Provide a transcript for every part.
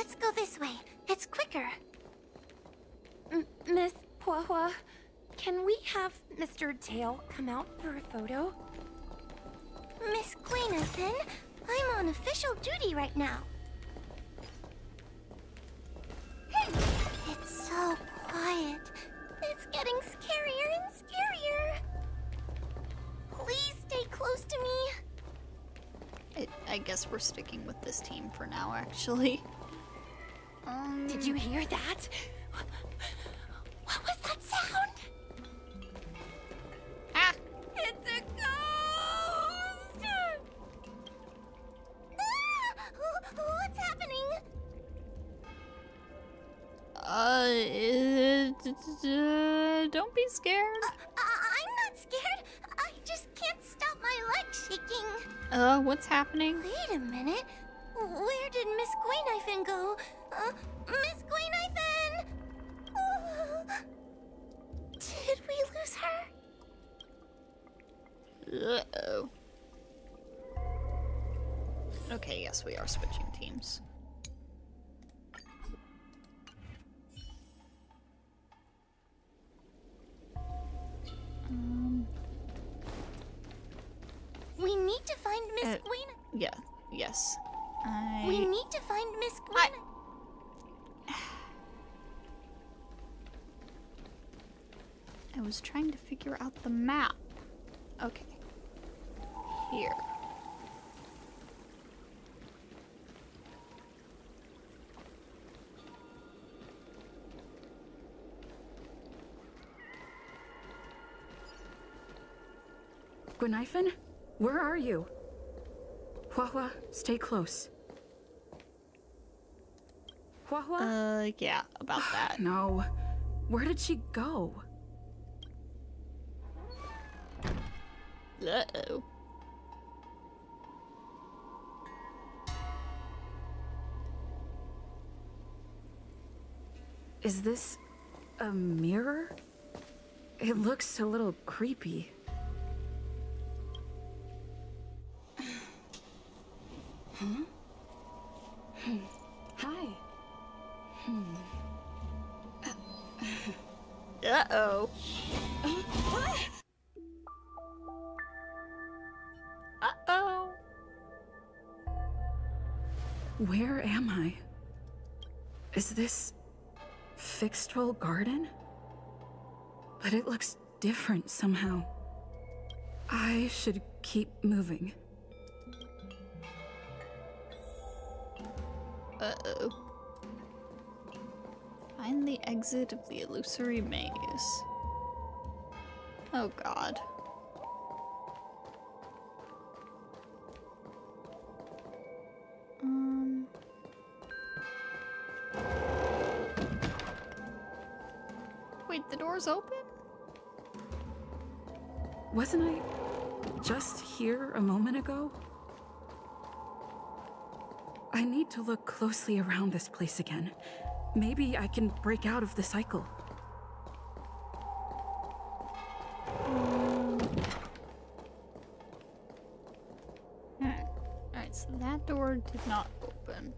Let's go this way. It's quicker. Miss Hua, can we have Mr. Tail come out for a photo? Miss Queen, I'm on official duty right now. It's so quiet. It's getting scarier and scarier. Please stay close to me. I guess we're sticking with this team for now, actually. Did you hear that? What was that sound? Ah! It's a ghost! What's happening? Don't be scared. I'm not scared. I just can't stop my legs shaking. What's happening? Wait a minute. Where did Miss Queen go? Miss Queen! Did we lose her? Uh-oh. Okay, yes, we are switching teams. We need to find Miss Queen. Yeah, yes. We need to find Miss Queen. I was trying to figure out the map. Okay. Here. Gwenifin? Where are you? Hua, stay close. Hua? Yeah, about that. No. Where did she go? Uh-oh. Is this a mirror? It looks a little creepy. Huh? Hi. Uh-oh. Uh-oh. Where am I? Is this Fixtrol Garden? But it looks different somehow. I should keep moving. Uh-oh. Find the exit of the illusory maze. Oh god. Wait, the door's open? Wasn't I just here a moment ago? I need to look closely around this place again. Maybe I can break out of the cycle. Alright, so that door did not open.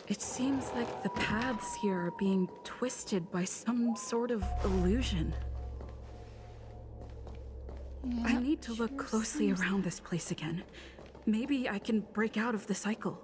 It seems like the paths here are being twisted by some sort of illusion. Yeah, I need to look closely around this place again. Maybe I can break out of the cycle.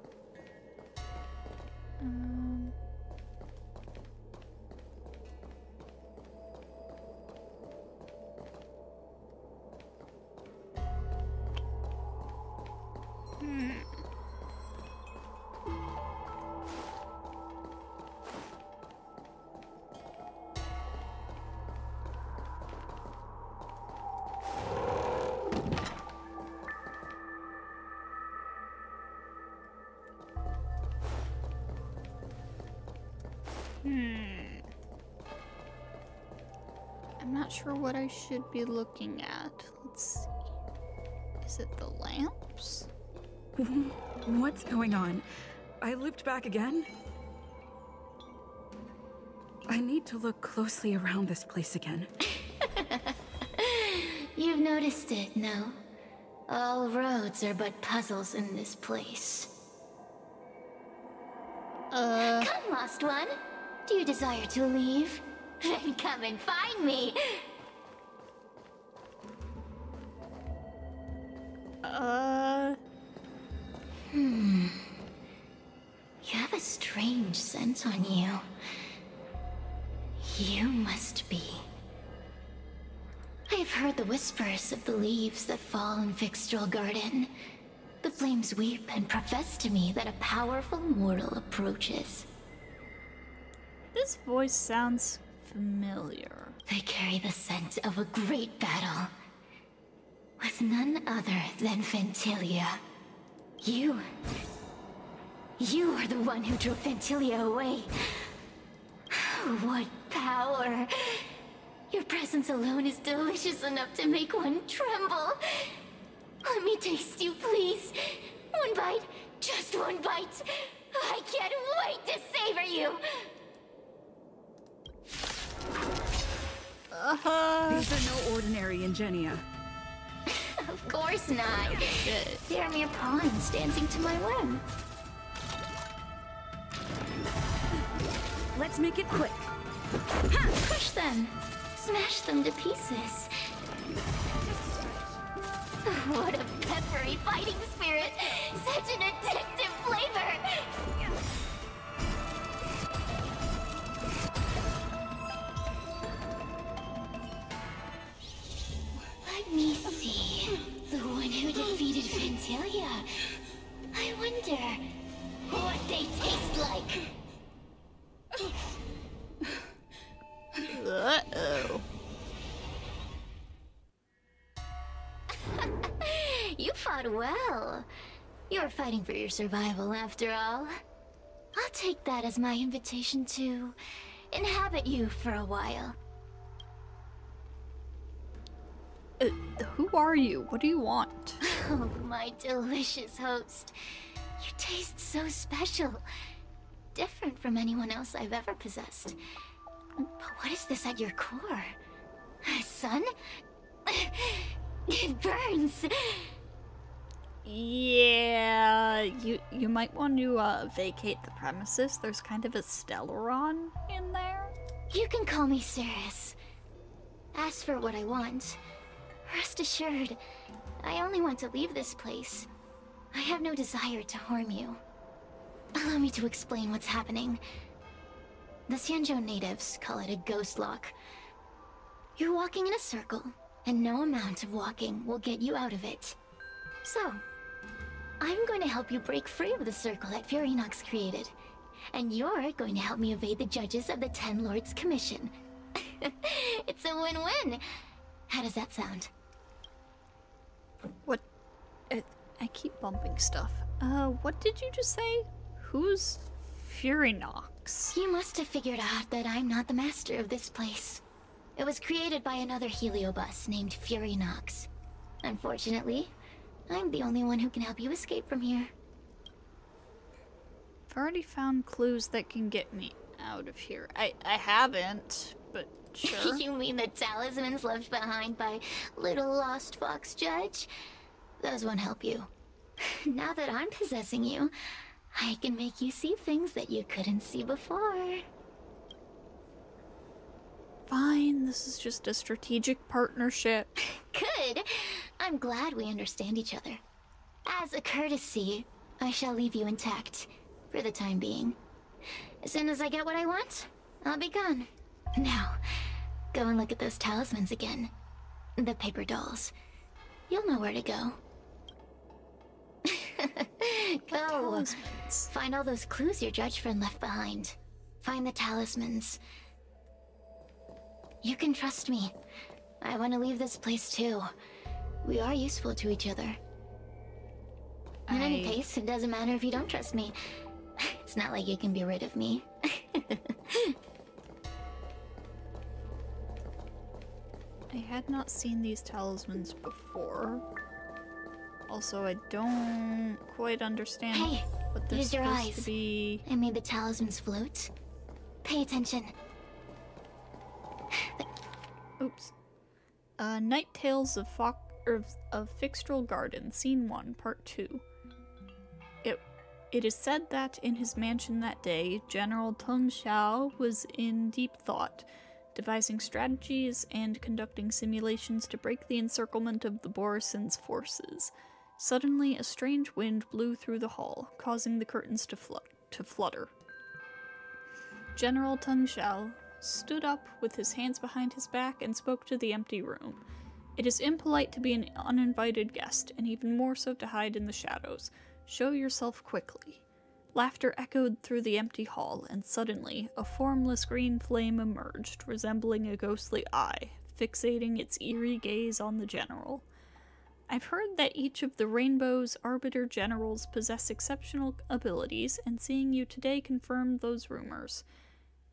I'm not sure what I should be looking at. Let's see. Is it the lamps? What's going on? I looped back again? I need to look closely around this place again. You've noticed it, no? All roads are but puzzles in this place. Come, lost one. Do you desire to leave? Then come and find me. You have a strange scent on you. You must be. I have heard the whispers of the leaves that fall in Fixtral Garden. The flames weep and profess to me that a powerful mortal approaches. This voice sounds familiar. They carry the scent of a great battle. With none other than Fentilia. You are the one who drove Fentilia away. What power! Your presence alone is delicious enough to make one tremble. Let me taste you, please. One bite, just one bite. I can't wait to savor you. These are no ordinary Ingenia. Of course not. They are mere pawns dancing to my whim. Let's make it quick. Push them. Smash them to pieces. What a peppery fighting spirit! Such an addictive flavor! Let me see. The one who defeated Fentilia. I wonder what they taste like. Uh-oh. You fought well. You were fighting for your survival, after all. I'll take that as my invitation to inhabit you for a while. Who are you? What do you want? Oh, my delicious host. You taste so special. Different from anyone else I've ever possessed. But what is this at your core? Sun? It burns. Yeah, you might want to vacate the premises. There's kind of a Stellaron in there. You can call me Ceres. As for what I want, rest assured, I only want to leave this place. I have no desire to harm you. Allow me to explain what's happening. The Xianzhou natives call it a ghost lock. You're walking in a circle, and no amount of walking will get you out of it. So, I'm going to help you break free of the circle that Furinox created. And you're going to help me evade the judges of the Ten Lords Commission. It's a win-win. How does that sound? What? I keep bumping stuff. What did you just say? Who's Furinox? You must have figured out that I'm not the master of this place. It was created by another heliobus named Furinox. Unfortunately, I'm the only one who can help you escape from here. I've already found clues that can get me out of here. I haven't, but sure. You mean the talismans left behind by little lost fox judge? Those won't help you. Now that I'm possessing you, I can make you see things that you couldn't see before. Fine, this is just a strategic partnership. Good. I'm glad we understand each other. As a courtesy, I shall leave you intact, for the time being. As soon as I get what I want, I'll be gone. Now, go and look at those talismans again. The paper dolls. You'll know where to go. Go. Talismans. Find all those clues your judge friend left behind. Find the talismans. You can trust me. I want to leave this place too. We are useful to each other. In any case, it doesn't matter if you don't trust me. It's not like you can be rid of me. I had not seen these talismans before. Also, I don't quite understand what they're use your supposed eyes. to be. I made the talismans float. Pay attention. Oops. Night Tales of Fixtral Garden, Scene 1, Part 2. It is said that in his mansion that day, General Tung Xiao was in deep thought, devising strategies and conducting simulations to break the encirclement of the Borison's forces. Suddenly, a strange wind blew through the hall, causing the curtains to flutter. General Tung Xiao stood up with his hands behind his back and spoke to the empty room. It is impolite to be an uninvited guest, and even more so to hide in the shadows. Show yourself quickly. Laughter echoed through the empty hall, and suddenly, a formless green flame emerged, resembling a ghostly eye, fixating its eerie gaze on the general. I've heard that each of the Rainbow's Arbiter Generals possess exceptional abilities, and seeing you today confirmed those rumors.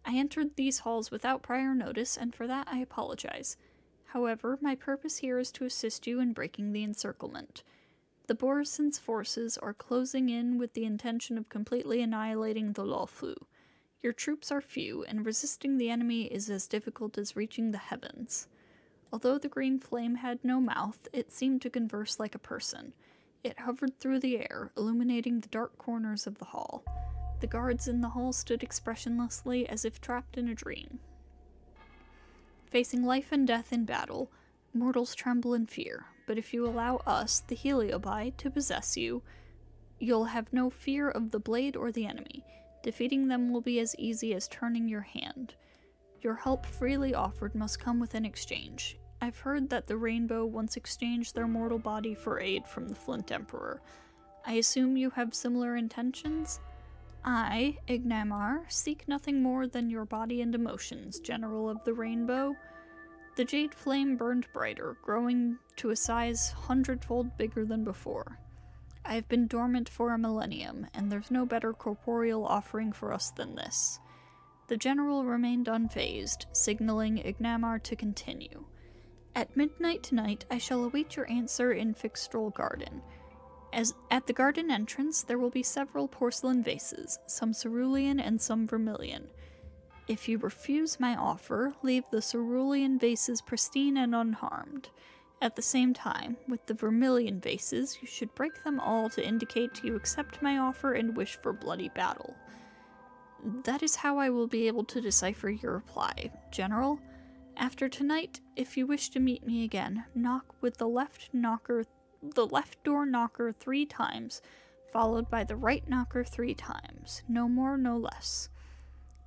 I entered these halls without prior notice, and for that I apologize. However, my purpose here is to assist you in breaking the encirclement. The Borison's forces are closing in with the intention of completely annihilating the Luofu. Your troops are few, and resisting the enemy is as difficult as reaching the heavens. Although the green flame had no mouth, it seemed to converse like a person. It hovered through the air, illuminating the dark corners of the hall. The guards in the hall stood expressionlessly as if trapped in a dream. Facing life and death in battle, mortals tremble in fear, but if you allow us, the Heliobi, to possess you, you'll have no fear of the blade or the enemy. Defeating them will be as easy as turning your hand. Your help freely offered must come with an exchange. I've heard that the Rainbow once exchanged their mortal body for aid from the Flint Emperor. I assume you have similar intentions? I, Ignamar, seek nothing more than your body and emotions, General of the Rainbow. The jade flame burned brighter, growing to a size 100-fold bigger than before. I have been dormant for a millennium, and there's no better corporeal offering for us than this. The general remained unfazed, signaling Ignamar to continue. At midnight tonight, I shall await your answer in Fixtral Garden. At the garden entrance, there will be several porcelain vases, some cerulean and some vermilion. If you refuse my offer, leave the cerulean vases pristine and unharmed. At the same time, with the vermilion vases, you should break them all to indicate you accept my offer and wish for bloody battle. That is how I will be able to decipher your reply, General. After tonight, if you wish to meet me again, knock with the left door knocker 3 times, followed by the right knocker 3 times. No more, no less.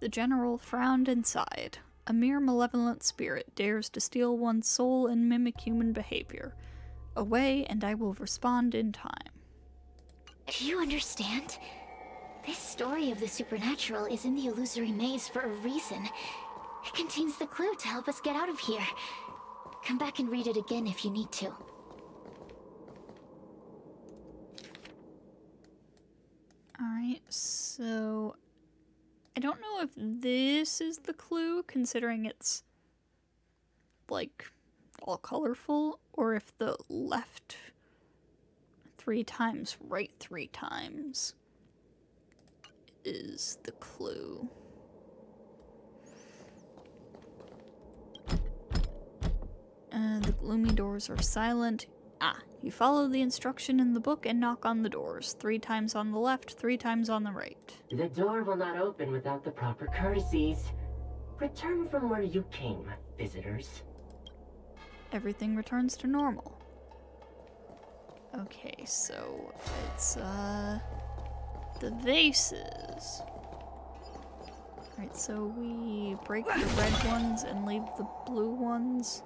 The general frowned and sighed. A mere malevolent spirit dares to steal one's soul and mimic human behavior. Away, and I will respond in time. Do you understand? This story of the supernatural is in the illusory maze for a reason. It contains the clue to help us get out of here. Come back and read it again if you need to. Alright, so I don't know if this is the clue, considering it's, like, all colorful, or if the left 3 times, right 3 times is the clue. The gloomy doors are silent. You follow the instruction in the book and knock on the doors. 3 times on the left, 3 times on the right. The door will not open without the proper courtesies. Return from where you came, visitors. Everything returns to normal. Okay, so it's, the vases. Alright, so we break the red ones and leave the blue ones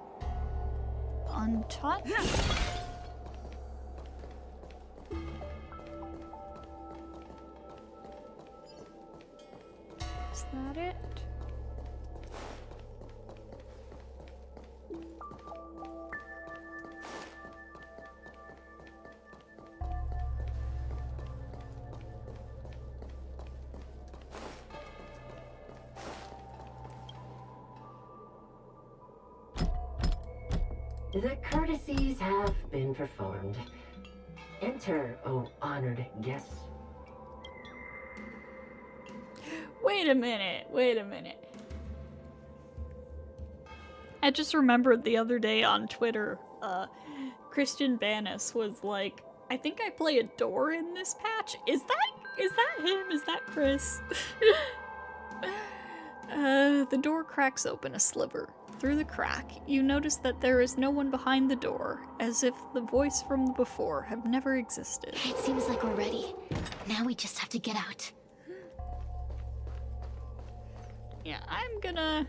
untouched. Is that it? The courtesies have been performed. Enter, oh honored guests. Wait a minute, wait a minute. I just remembered the other day on Twitter, Christian Banis was like, I think I play a door in this patch. Is that him? Is that Chris? The door cracks open a sliver. Through the crack, you notice that there is no one behind the door, as if the voice from before had never existed. It seems like we're ready. Now we just have to get out. Yeah, I'm gonna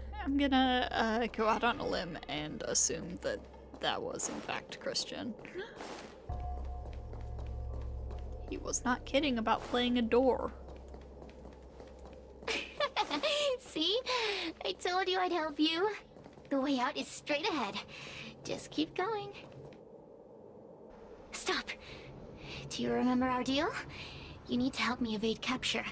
go out on a limb and assume that that was in fact Christian. He was not kidding about playing a door. See? I told you I'd help you. The way out is straight ahead. Just keep going. Stop. Do you remember our deal? You need to help me evade capture.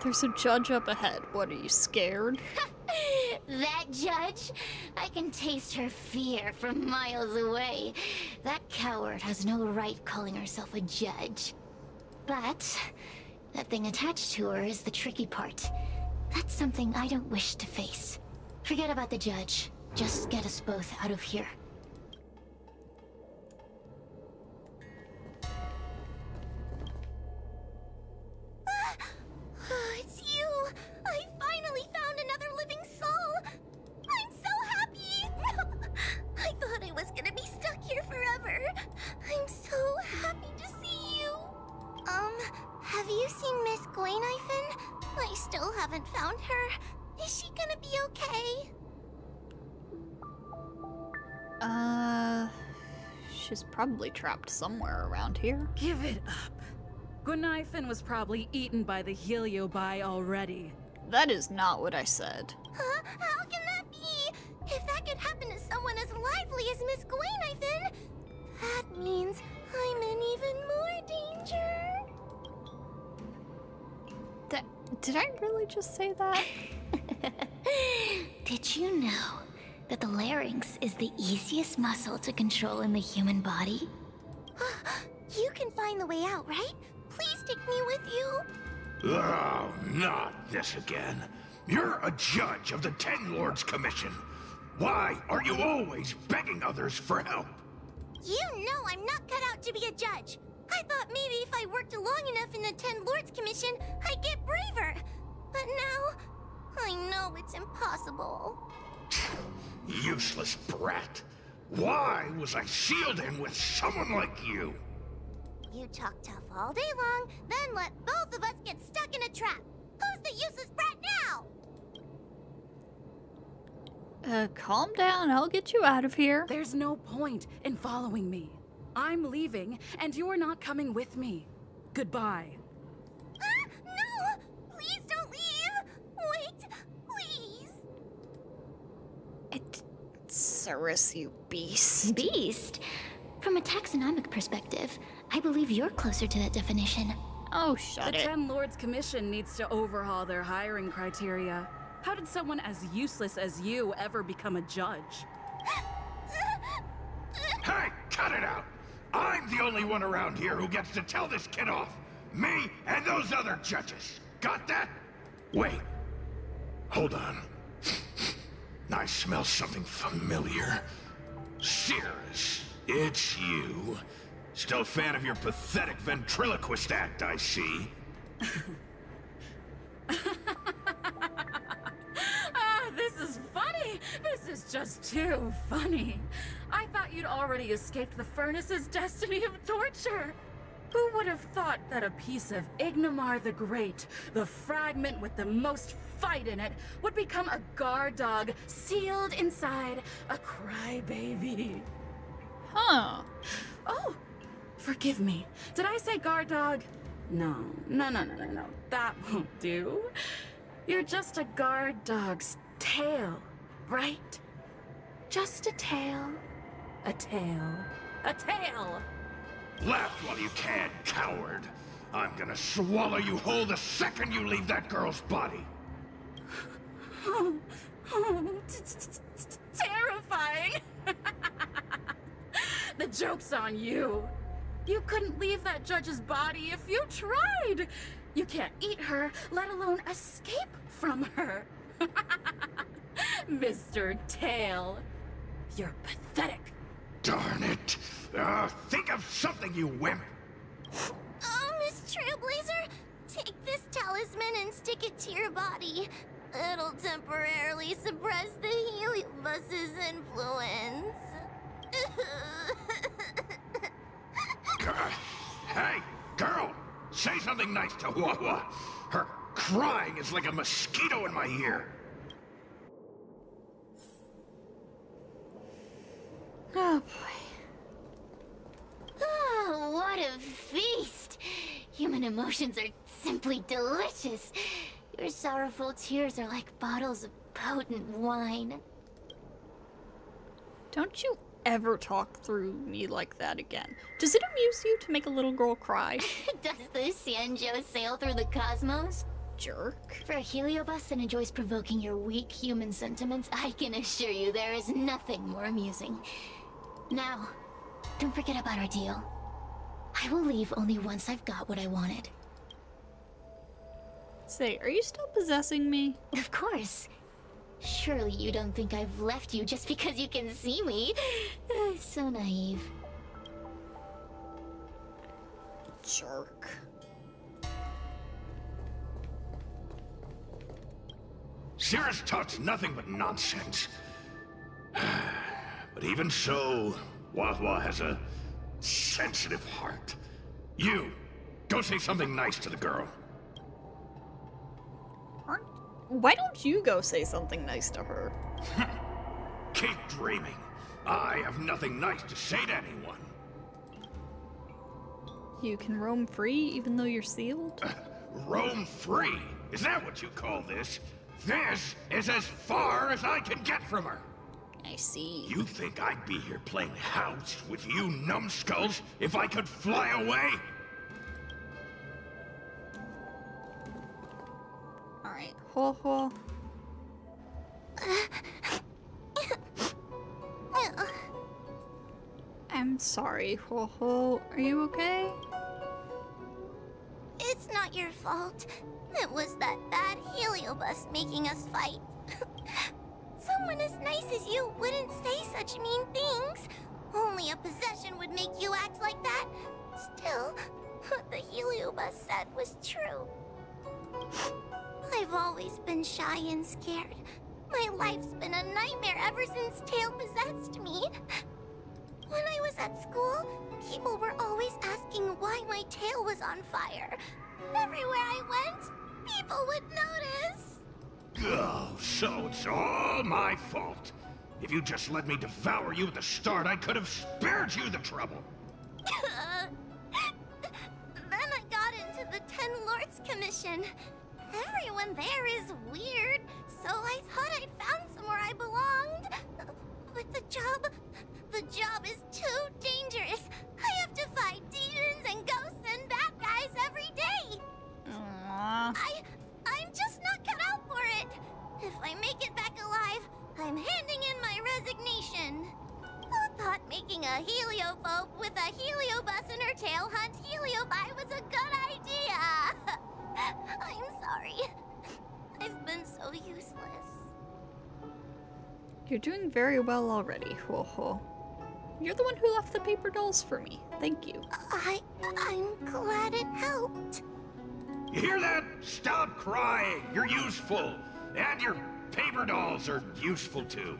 There's a judge up ahead. What, are you scared? That judge? I can taste her fear from miles away. That coward has no right calling herself a judge. But that thing attached to her is the tricky part. That's something I don't wish to face. Forget about the judge. Just get us both out of here. It's you! I finally found another living soul! I'm so happy! I thought I was gonna be stuck here forever. I'm so happy to see you. Have you seen Miss Gwaynifin? I still haven't found her. Is she gonna be okay? She's probably trapped somewhere around here. Give it up. Gwaynifin was probably eaten by the heliobus already. That is not what I said. Huh? How can that be? If that could happen to someone as lively as Miss Gwaynifin, that means I'm in even more danger. Did I really just say that? Did you know that the larynx is the easiest muscle to control in the human body? You can find the way out, right? Please take me with you. Oh, not this again. You're a judge of the Ten Lords Commission. Why are you always begging others for help? You know I'm not cut out to be a judge. I thought maybe if I worked long enough in the Ten Lords Commission, I'd get braver. But now, I know it's impossible. Useless brat. Why was I sealed in with someone like you? You talk tough all day long, then let both of us get stuck in a trap. Who's the useless brat now? Calm down. I'll get you out of here. There's no point in following me. I'm leaving, and you're not coming with me. Goodbye. No! Please don't leave! Wait, please! Cirrus, you beast. Beast? From a taxonomic perspective, I believe you're closer to that definition. Oh, shut The it. Ten Lords Commission needs to overhaul their hiring criteria. How did someone as useless as you ever become a judge? Hey, cut it out! I'm the only one around here who gets to tell this kid off. Me and those other judges. Got that? Wait. Hold on. I smell something familiar. Cirrus, it's you. Still a fan of your pathetic ventriloquist act, I see. This is funny! This is just too funny. I thought you'd already escaped the furnace's destiny of torture. Who would have thought that a piece of Ignomar the Great, the fragment with the most fight in it, would become a guard dog sealed inside a crybaby? Huh. Oh, forgive me. Did I say guard dog? No. That won't do. You're just a guard dog's tail, right? Just a tail. A tail. A tail! Laugh while you can, coward. I'm gonna swallow you whole the second you leave that girl's body. Terrifying! The joke's on you. You couldn't leave that judge's body if you tried. You can't eat her, let alone escape from her. Mr. Tail, you're pathetic. Darn it. Think of something, you wimp. Oh, Miss Trailblazer, take this talisman and stick it to your body. It'll temporarily suppress the heliobus's influence. Hey, girl! Say something nice to Wawa. Her crying is like a mosquito in my ear. Oh boy. Oh, what a feast! Human emotions are simply delicious. Your sorrowful tears are like bottles of potent wine. Don't you ever talk through me like that again. Does it amuse you to make a little girl cry? Does the Sanjo sail through the cosmos? Jerk. For a heliobus that enjoys provoking your weak human sentiments, I can assure you there is nothing more amusing. Now, don't forget about our deal. I will leave only once I've got what I wanted. Say, are you still possessing me? Of course. Surely you don't think I've left you just because you can see me. So naive. Jerk. Cirrus talks nothing but nonsense. But even so, Wawa has a sensitive heart. You, go say something nice to the girl. Why don't you go say something nice to her? Keep dreaming. I have nothing nice to say to anyone. You can roam free even though you're sealed? Roam free? Is that what you call this? This is as far as I can get from her. I see. You think I'd be here playing house with you numbskulls if I could fly away? Alright, ho ho. I'm sorry, ho ho. Are you okay? It's not your fault. It was that bad heliobus making us fight. Someone as nice as you wouldn't say such mean things. Only a possession would make you act like that. Still, what the heliobus said was true. I've always been shy and scared. My life's been a nightmare ever since Tail possessed me. When I was at school, people were always asking why my tail was on fire. Everywhere I went, people would notice. Oh, so it's all my fault. If you just let me devour you at the start, I could have spared you the trouble. Then I got into the 10 Lords Commission. Everyone there is weird, so I thought I'd found somewhere I belonged. But the job is too dangerous. I have to fight demons and ghosts and bad guys every day. Aww. I'm just not cut out for it. If I make it back alive, I'm handing in my resignation. Who thought making a heliophobe with a heliobus in her tail hunt heliobi was a good idea? I'm sorry. I've been so useless. You're doing very well already, ho ho. You're the one who left the paper dolls for me. Thank you. I'm glad it helped. You hear that? Stop crying. You're useful. And your paper dolls are useful too.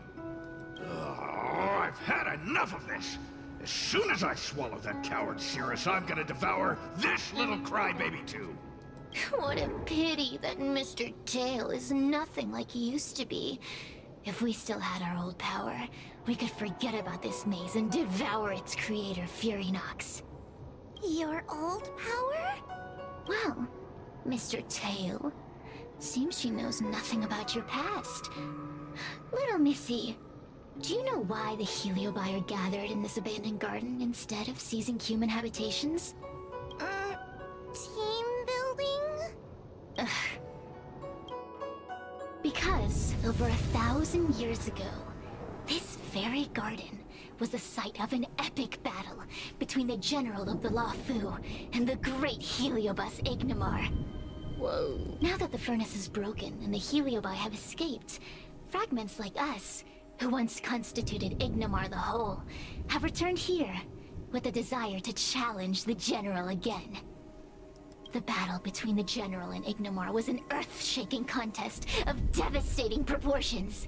Oh, I've had enough of this. As soon as I swallow that coward Cirrus, I'm gonna devour this little crybaby too. What a pity that Mr. Tail is nothing like he used to be. If we still had our old power, we could forget about this maze and devour its creator, Furynox. Your old power? Well, Mr. Tail, seems she knows nothing about your past. Little Missy, do you know why the heliobi are gathered in this abandoned garden instead of seizing human habitations? Team building? Because Over 1,000 years ago, this very garden was the site of an epic battle between the general of the Luofu and the great heliobus Ignimar. Whoa. Now that the furnace is broken and the heliobi have escaped, fragments like us, who once constituted Ignimar the Whole, have returned here with the desire to challenge the general again. The battle between the general and Ignimar was an earth-shaking contest of devastating proportions.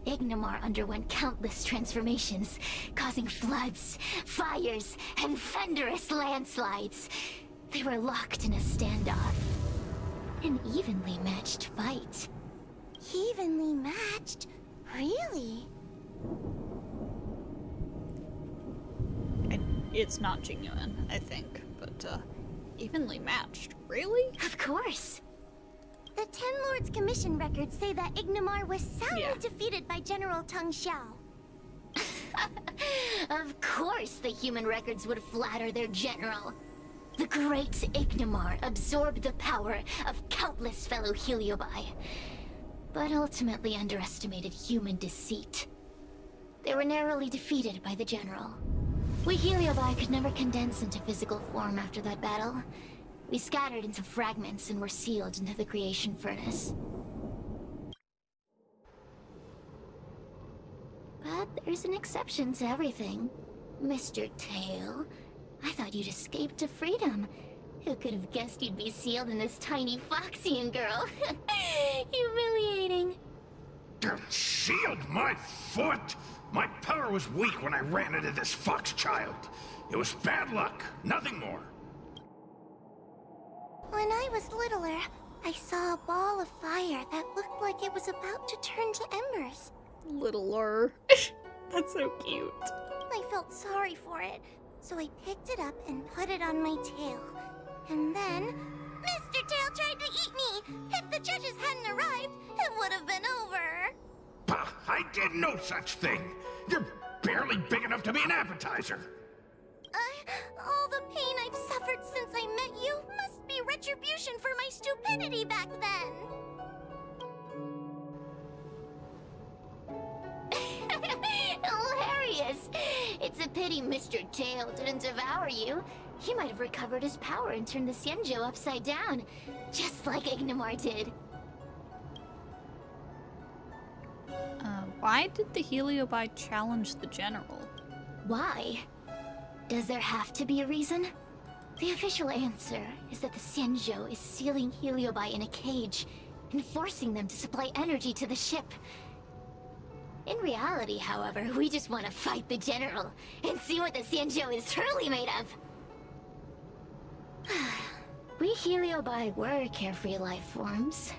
Ignimar underwent countless transformations, causing floods, fires, and thunderous landslides. They were locked in a standoff. An evenly matched fight. Evenly matched? Really? It's not genuine, I think, but, evenly matched. Really? Of course. The Ten Lords Commission records say that Ignimar was soundly defeated by General Teng Xiao. Of course the human records would flatter their general. The great Ignimar absorbed the power of countless fellow heliobi, but ultimately underestimated human deceit. They were narrowly defeated by the general. We heliobi could never condense into physical form after that battle. We scattered into fragments and were sealed into the creation furnace. But there's an exception to everything. Mr. Tail, I thought you'd escaped to freedom. Who could have guessed you'd be sealed in this tiny Foxian girl? Humiliating. Sealed my foot? My power was weak when I ran into this fox child. It was bad luck, nothing more. When I was littler, I saw a ball of fire that looked like it was about to turn to embers. Littler. That's so cute. I felt sorry for it, so I picked it up and put it on my tail. And then, Mr. Tail tried to eat me! If the judges hadn't arrived, it would have been over! Bah, I did no such thing! You're barely big enough to be an appetizer! All the pain I've suffered since I met you must be retribution for my stupidity back then! Hilarious! It's a pity Mr. Tail didn't devour you. He might have recovered his power and turned the Xianzhou upside down, just like Ignimar did. Why did the heliobi challenge the general? Why? Does there have to be a reason? The official answer is that the Xianzhou is sealing heliobi in a cage and forcing them to supply energy to the ship. In reality, however, we just want to fight the general and see what the Xianzhou is truly made of. We heliobi were carefree life forms,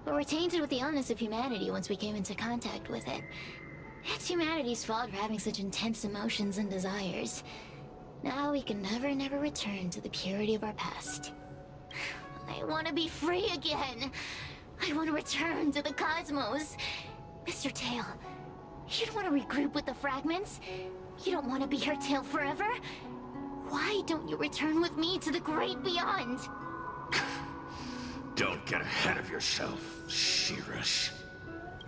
but were tainted with the illness of humanity once we came into contact with it. It's humanity's fault for having such intense emotions and desires. Now we can never return to the purity of our past. I want to be free again. I want to return to the cosmos. Mr. Tail, you don't want to regroup with the fragments? You don't want to be her tail forever? Why don't you return with me to the great beyond? Don't get ahead of yourself, Cirrus.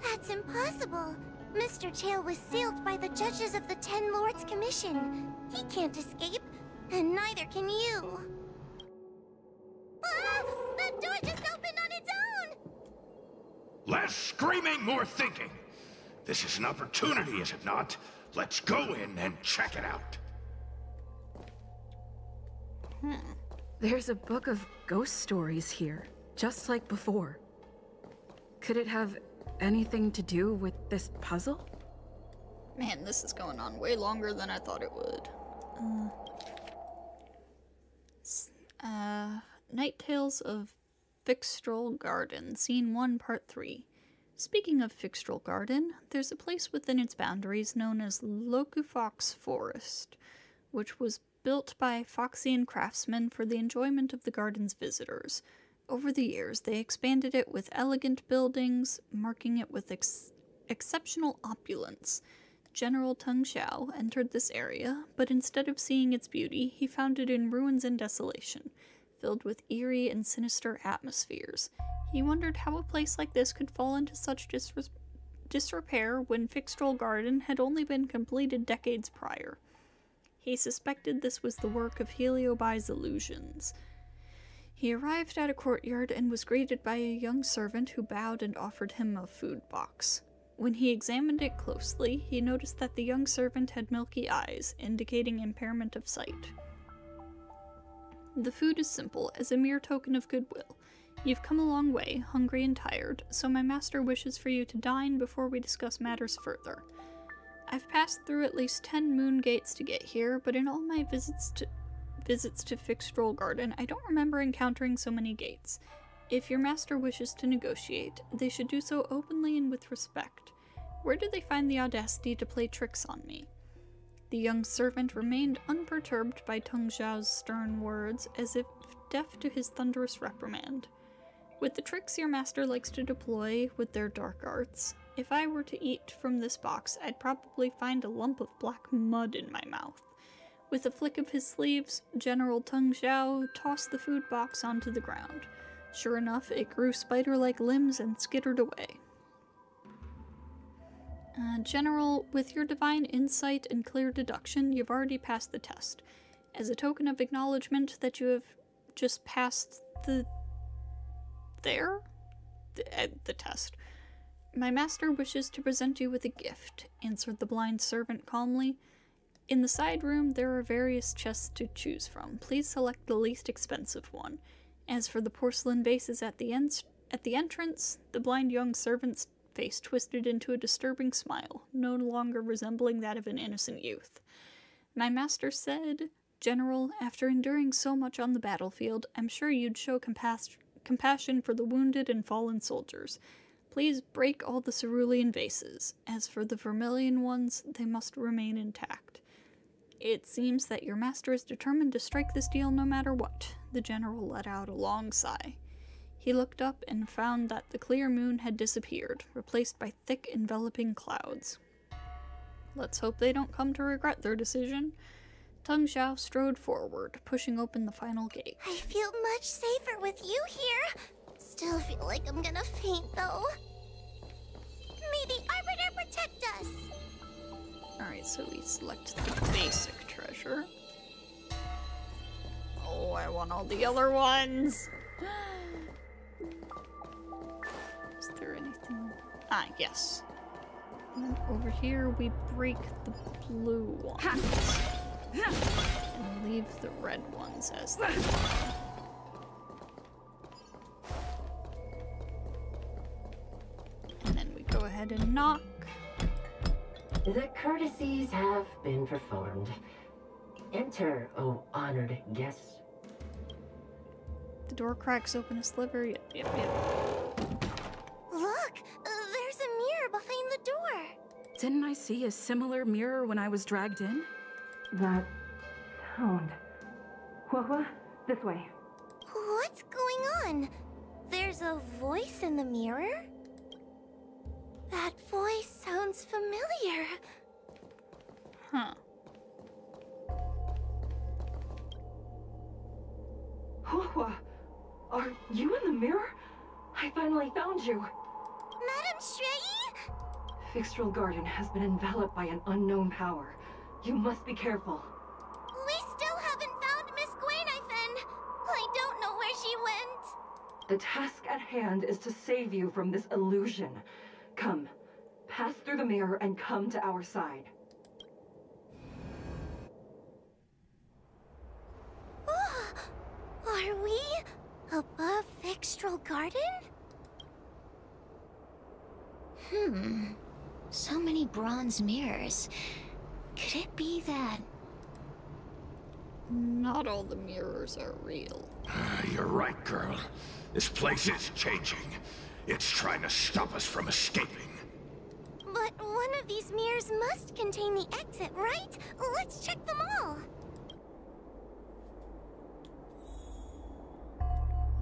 That's impossible. Mr. Tail was sealed by the judges of the Ten Lords Commission. He can't escape, and neither can you. Ah! The door just opened on its own! Less screaming, more thinking. This is an opportunity, is it not? Let's go in and check it out. There's a book of ghost stories here, just like before. Could it have anything to do with this puzzle? Man, this is going on way longer than I thought it would. Night Tales of Fixtral Garden, Scene 1, Part 3. Speaking of Fixtral Garden, there's a place within its boundaries known as Locufox Forest, which was built by Foxian craftsmen for the enjoyment of the garden's visitors. Over the years, they expanded it with elegant buildings, marking it with exceptional opulence. General Teng Xiao entered this area, but instead of seeing its beauty, he found it in ruins and desolation, filled with eerie and sinister atmospheres. He wondered how a place like this could fall into such disrepair when Fixtrol Garden had only been completed decades prior. He suspected this was the work of heliobus illusions. He arrived at a courtyard and was greeted by a young servant who bowed and offered him a food box. When he examined it closely, he noticed that the young servant had milky eyes, indicating impairment of sight. The food is simple, as a mere token of goodwill. You've come a long way, hungry and tired, so my master wishes for you to dine before we discuss matters further. I've passed through at least 10 moon gates to get here, but in all my visits to Fixtrol Garden, I don't remember encountering so many gates. If your master wishes to negotiate, they should do so openly and with respect. Where do they find the audacity to play tricks on me? The young servant remained unperturbed by Tung Zhao's stern words, as if deaf to his thunderous reprimand. With the tricks your master likes to deploy with their dark arts, if I were to eat from this box, I'd probably find a lump of black mud in my mouth. With a flick of his sleeves, General Tung Zhao tossed the food box onto the ground. Sure enough, it grew spider-like limbs and skittered away. General, with your divine insight and clear deduction, you've already passed the test. As a token of acknowledgement that you have just passed the test, my master wishes to present you with a gift, answered the blind servant calmly. In the side room, there are various chests to choose from. Please select the least expensive one. As for the porcelain vases at the entrance, the blind young servant's face twisted into a disturbing smile, no longer resembling that of an innocent youth. My master said, General, after enduring so much on the battlefield, I'm sure you'd show compassion for the wounded and fallen soldiers. Please break all the cerulean vases. As for the vermilion ones, they must remain intact. It seems that your master is determined to strike this deal no matter what. The general let out a long sigh. He looked up and found that the clear moon had disappeared, replaced by thick, enveloping clouds. Let's hope they don't come to regret their decision. Tung Zhao strode forward, pushing open the final gate. I feel much safer with you here. Still feel like I'm gonna faint, though. May the Arbiter protect us! Alright, so we select the basic treasure. Oh, I want all the other ones! Is there anything? Ah, yes. And over here we break the blue ones. And leave the red ones as they are. And then we go ahead and knock. The courtesies have been performed. Enter, O honored guests. The door cracks open a sliver. Yep. Look! There's a mirror behind the door! Didn't I see a similar mirror when I was dragged in? That sound. What? This way. What's going on? There's a voice in the mirror? That voice sounds familiar. Huh. Hua, are you in the mirror? I finally found you. Madame Shrei? Fixtrol Garden has been enveloped by an unknown power. You must be careful. We still haven't found Miss Gwainifin. I don't know where she went. The task at hand is to save you from this illusion. Come, pass through the mirror and come to our side. Are we above Fixtrol Garden? So many bronze mirrors. Could it be that... Not all the mirrors are real. You're right, girl. This place is changing. It's trying to stop us from escaping. But one of these mirrors must contain the exit, right? Let's check them all.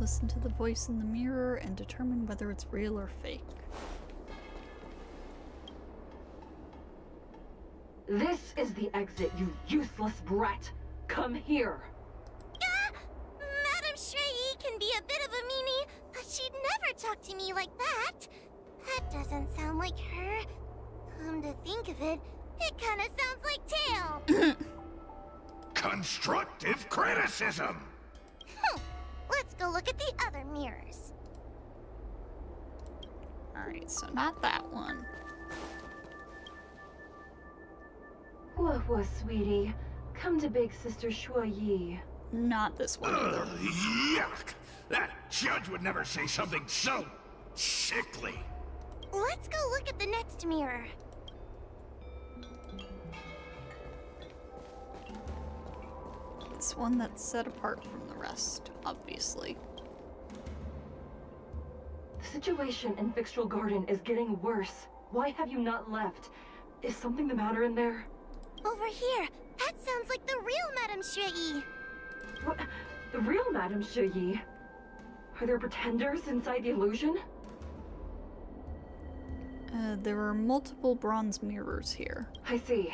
Listen to the voice in the mirror and determine whether it's real or fake. This is the exit, you useless brat. Come here. Madame Shrei can be a bit of a meanie, but she'd never talk to me like that. That doesn't sound like her. Come to think of it, it kinda sounds like Tail. Constructive criticism! Let's go look at the other mirrors. Alright, so not that one. Hua, sweetie. Come to Big Sister Shuo Yi. Not this one either. Yuck! That judge would never say something so sickly. Let's go look at the next mirror. This one that's set apart from the rest, obviously. The situation in Fixtral Garden is getting worse. Why have you not left? Is something the matter in there? Over here. That sounds like the real Madame Shui. What? The real Madame Shui Yi? Are there pretenders inside the illusion? There are multiple bronze mirrors here. I see.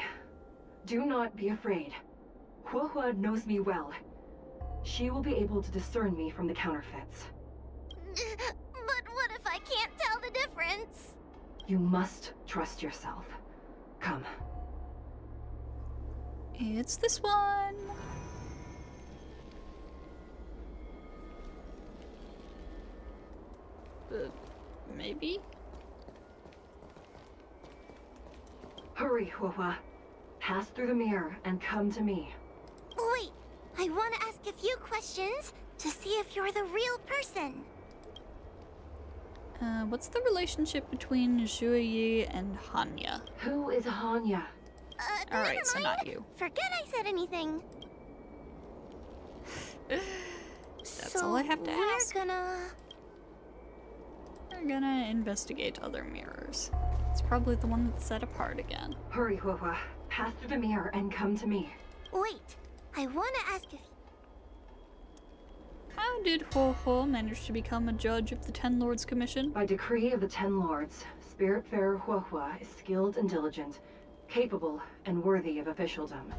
Do not be afraid. Hua knows me well. She will be able to discern me from the counterfeits. But what if I can't tell the difference? You must trust yourself. Come. It's this one! Maybe? Hurry, Hua. Pass through the mirror and come to me. Wait, I want to ask a few questions to see if you're the real person. What's the relationship between Shui Yi and Hanya? Who is Hanya? Alright, so not you. Forget I said anything. That's all I have to ask. We're gonna investigate other mirrors. It's probably the one that's set apart again. Hurry, Hua. Pass through the mirror and come to me. Wait, I want to ask if... How did Ho manage to become a judge of the Ten Lords Commission? By decree of the Ten Lords, Spiritfarer Hua is skilled and diligent, capable and worthy of officialdom.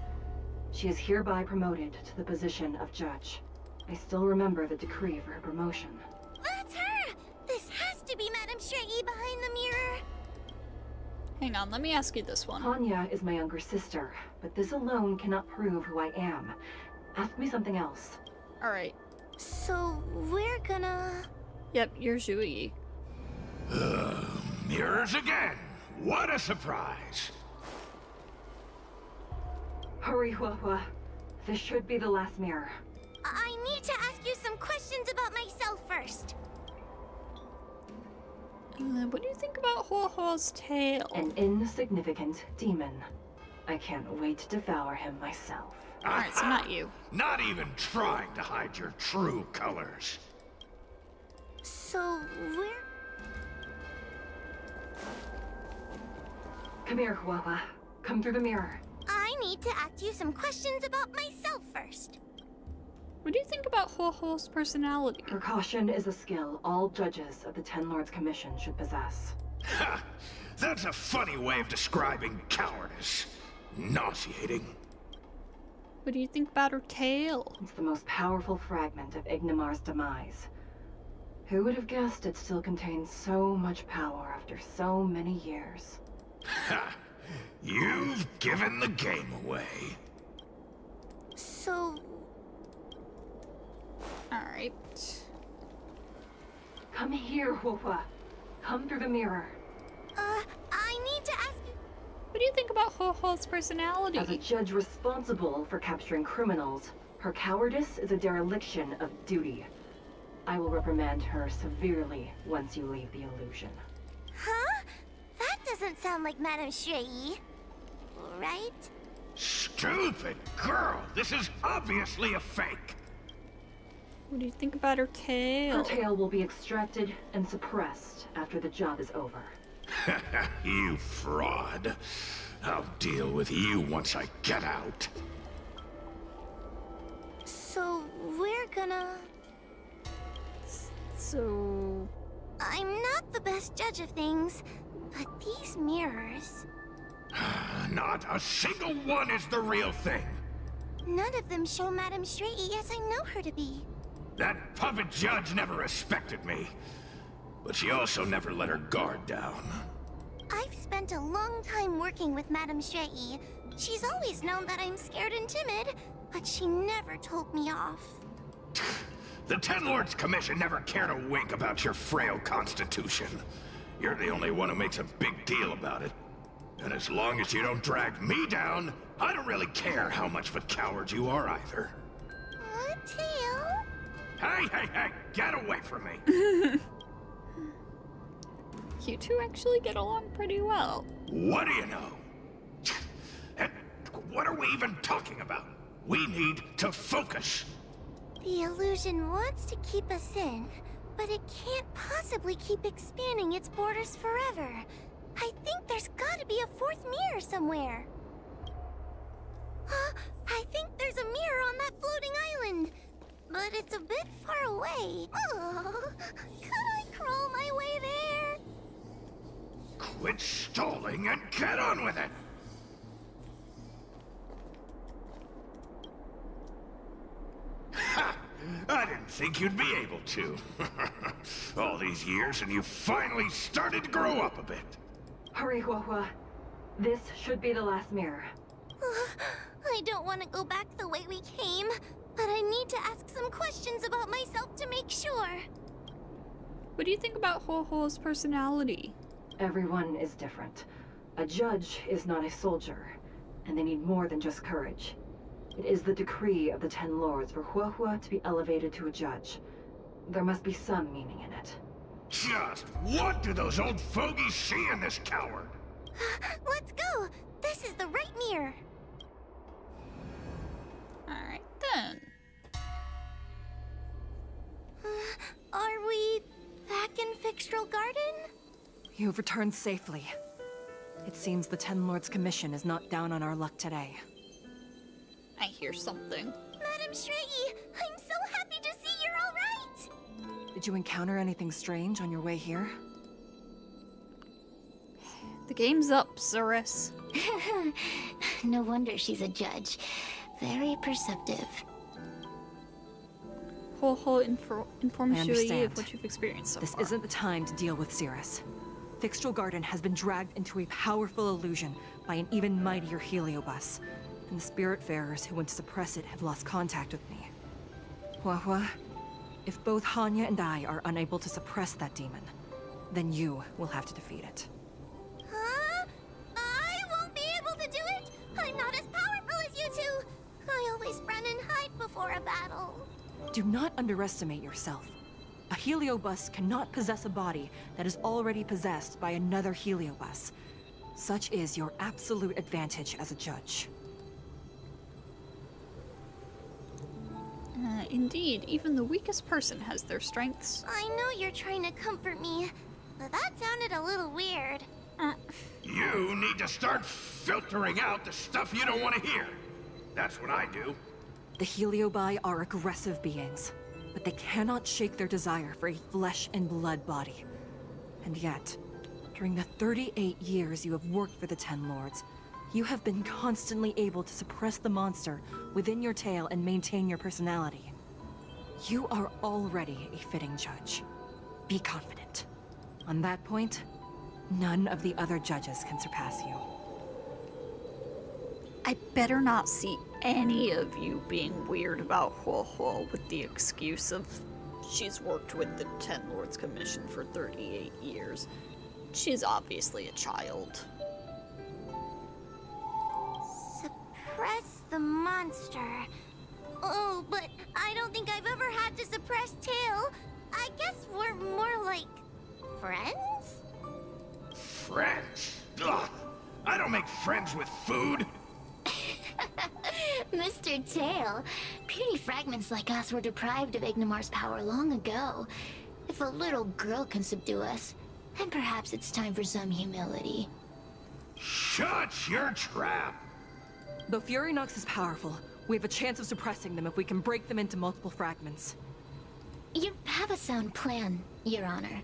She is hereby promoted to the position of judge. I still remember the decree for her promotion. That's her! This has to be Madame Shui behind the mirror. Hang on, let me ask you this one. Hanya is my younger sister, but this alone cannot prove who I am. Ask me something else. Alright. So, we're gonna... Yep, you're Shui. Mirrors again! What a surprise! Hurry, Hua. This should be the last mirror. I need to ask you some questions about myself first. What do you think about Hua's tail? An insignificant demon. I can't wait to devour him myself. Alright, so not you. Not even trying to hide your true colors. So, we're... Come here, Hua. Come through the mirror. I need to ask you some questions about myself first. What do you think about Hua's personality? Precaution is a skill all judges of the Ten Lords Commission should possess. Ha! That's a funny way of describing cowardice. Nauseating. What do you think about her tail? It's the most powerful fragment of Ignimar's demise. Who would have guessed it still contains so much power after so many years? Ha! You've given the game away. So... Alright. Come here, Hua. Come through the mirror. I need to ask you... What do you think about Hua's personality? As a judge responsible for capturing criminals, her cowardice is a dereliction of duty. I will reprimand her severely once you leave the illusion. Huh? That doesn't sound like Madame Shui. Right? Stupid girl! This is obviously a fake! What do you think about her tail? Her tail will be extracted and suppressed after the job is over. You fraud. I'll deal with you once I get out. So, we're gonna... So... I'm not the best judge of things, but these mirrors... Not a single one is the real thing. None of them show Madame Shui as I know her to be. That puppet judge never respected me. but she also never let her guard down. I've spent a long time working with Madame Shrei. She's always known that I'm scared and timid, but she never told me off. The Ten Lords Commission never cared a wink about your frail constitution. You're the only one who makes a big deal about it. And as long as you don't drag me down, I don't really care how much of a coward you are either. Tail? Hey, get away from me! You two actually get along pretty well. What do you know? And what are we even talking about? We need to focus. The illusion wants to keep us in, but it can't possibly keep expanding its borders forever. I think there's gotta be a fourth mirror somewhere. I think there's a mirror on that floating island, but it's a bit far away. Oh, could I crawl my way there? Quit stalling and get on with it! Ha! I didn't think you'd be able to. All these years and you finally started to grow up a bit. Hurry, Huahua. This should be the last mirror. I don't want to go back the way we came, but I need to ask some questions about myself to make sure. What do you think about Huahua's personality? Everyone is different. A judge is not a soldier, and they need more than just courage. It is the decree of the Ten Lords for Huahua to be elevated to a judge. There must be some meaning in it. Just what do those old fogies see in this coward? Let's go! This is the right mirror! Alright then. Are we back in Fixtral Garden? You have returned safely. It seems the Ten Lords Commission is not down on our luck today. I hear something. Madame Shrei, I'm so happy to see you're alright! Did you encounter anything strange on your way here? The game's up, Cirrus. No wonder she's a judge. Very perceptive. Huahua informs I Shui understand. of what you've experienced so This far. isn't the time to deal with Cirrus. Fixtral Garden has been dragged into a powerful illusion by an even mightier heliobus, and the Spiritfarers who went to suppress it have lost contact with me. Huahua, if both Hanya and I are unable to suppress that demon, then you will have to defeat it. Huh? I won't be able to do it! I'm not as powerful as you two! I always run and hide before a battle. Do not underestimate yourself. A heliobus cannot possess a body that is already possessed by another heliobus. Such is your absolute advantage as a judge. Indeed, even the weakest person has their strengths. I know you're trying to comfort me, but that sounded a little weird. You need to start filtering out the stuff you don't want to hear. That's what I do. The heliobi are aggressive beings, but they cannot shake their desire for a flesh and blood body. And yet, during the 38 years you have worked for the Ten Lords, you have been constantly able to suppress the monster within your tail and maintain your personality. You are already a fitting judge. Be confident. On that point, none of the other judges can surpass you. I better not see any of you being weird about Huahua with the excuse of she's worked with the Ten Lords Commission for 38 years. She's obviously a child. Suppress the monster. Oh, but I don't think I've ever had to suppress Tail. I guess we're more like friends? Friends? Ugh! I don't make friends with food. Mr. Tail, puny fragments like us were deprived of Ignimar's power long ago. If a little girl can subdue us, then perhaps it's time for some humility. Shut your trap! Though Fury Nox is powerful, we have a chance of suppressing them if we can break them into multiple fragments. You have a sound plan, Your Honor.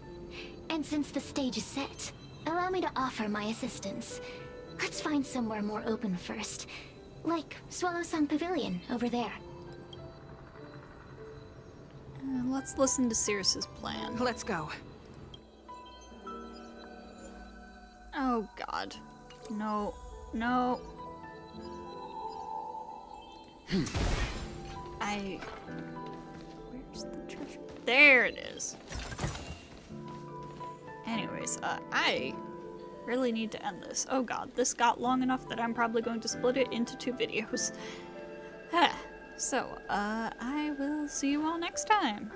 And since the stage is set, allow me to offer my assistance. Let's find somewhere more open first. Like Swallow Song Pavilion, over there. Let's listen to Cirrus's plan. Let's go. Oh god. No. No. Where's the treasure? There it is. Anyways, I really need to end this. Oh god, this got long enough that I'm probably going to split it into 2 videos. So, I will see you all next time.